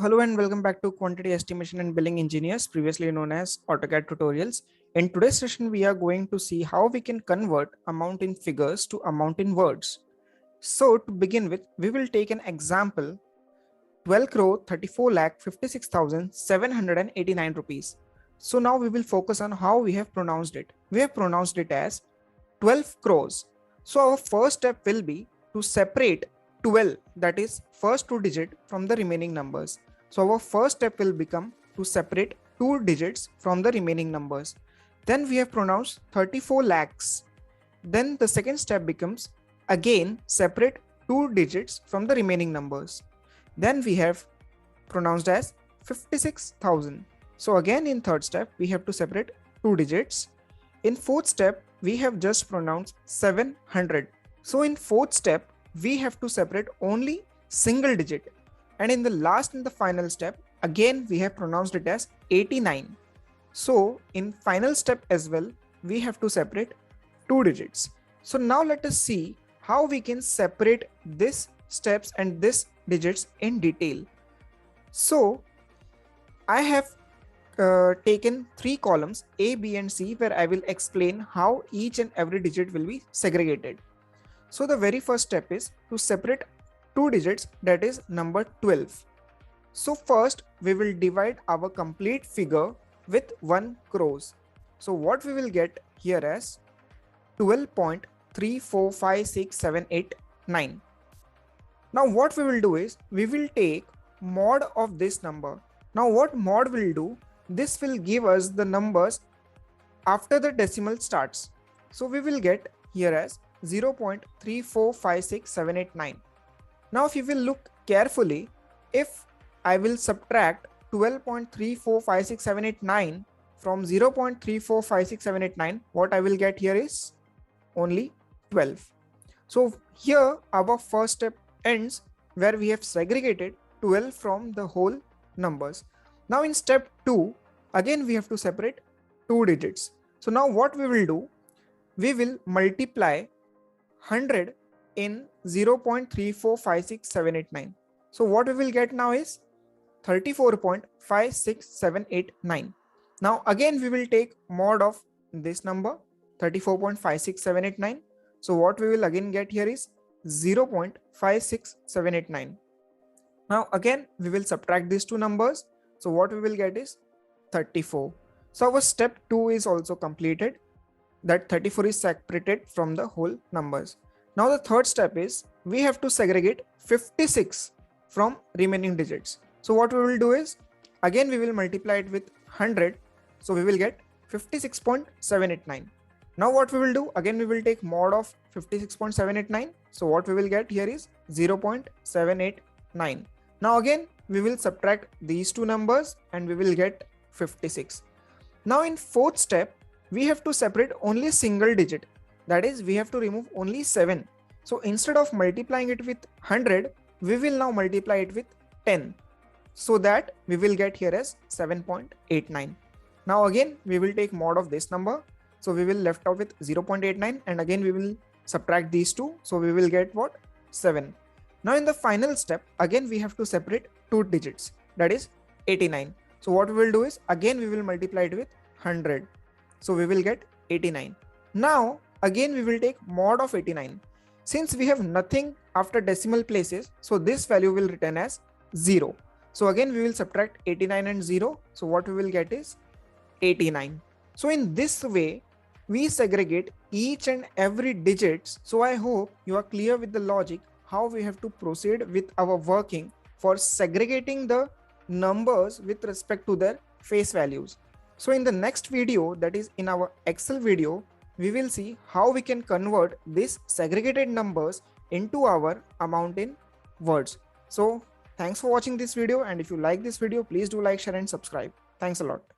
Hello and welcome back to Quantity Estimation and Billing Engineers, previously known as AutoCAD tutorials. In today's session, we are going to see how we can convert amount in figures to amount in words. So to begin with, we will take an example, 12 crore 34 lakh 56,789 rupees. So now we will focus on how we have pronounced it. We have pronounced it as 12 crores. So our first step will be to separate 12, that is first two digit, from the remaining numbers. So our first step will become to separate two digits from the remaining numbers. Then we have pronounced 34 lakhs. Then the second step becomes again separate two digits from the remaining numbers. Then we have pronounced as 56,000. So again in third step we have to separate two digits. In fourth step we have just pronounced 700. So in fourth step we have to separate only single digit, and in the last and the final step again we have pronounced it as 89. So in final step as well we have to separate two digits. So now let us see how we can separate this steps and this digits in detail. So I have taken three columns A, B and C where I will explain how each and every digit will be segregated. So the very first step is to separate two digits, that is number 12. So first we will divide our complete figure with 1 crores. So what we will get here as 12.3456789. Now what we will do is we will take mod of this number. Now what mod will do, this will give us the numbers after the decimal starts. So we will get here as 0.3456789. Now if you will look carefully, if I will subtract 12.3456789 from 0.3456789, what I will get here is only 12. So here our first step ends where we have segregated 12 from the whole numbers. Now in step 2, again we have to separate two digits. So now what we will do, we will multiply 100 in 0.3456789. So what we will get now is 34.56789. Now again we will take mod of this number 34.56789. So what we will again get here is 0.56789. Now again we will subtract these two numbers. So what we will get is 34. So our step 2 is also completed. That 34 is separated from the whole numbers. Now the third step is we have to segregate 56 from remaining digits. So what we will do is again we will multiply it with 100. So we will get 56.789. Now what we will do, again we will take mod of 56.789. So what we will get here is 0.789. Now again we will subtract these two numbers and we will get 56. Now in fourth step we have to separate only a single digit, that is we have to remove only 7. So instead of multiplying it with 100, we will now multiply it with 10, so that we will get here as 7.89. Now again we will take mod of this number, so we will left out with 0.89 and again we will subtract these two, so we will get what, 7. Now in the final step again we have to separate two digits, that is 89. So what we will do is again we will multiply it with 100. So we will get 89. Now again we will take mod of 89. Since we have nothing after decimal places, so this value will return as 0. So again we will subtract 89 and 0. So what we will get is 89. So in this way we segregate each and every digits. So I hope you are clear with the logic how we have to proceed with our working for segregating the numbers with respect to their face values. So in the next video, that is in our Excel video, we will see how we can convert these segregated numbers into our amount in words. So thanks for watching this video, and if you like this video, please do like, share and subscribe. Thanks a lot.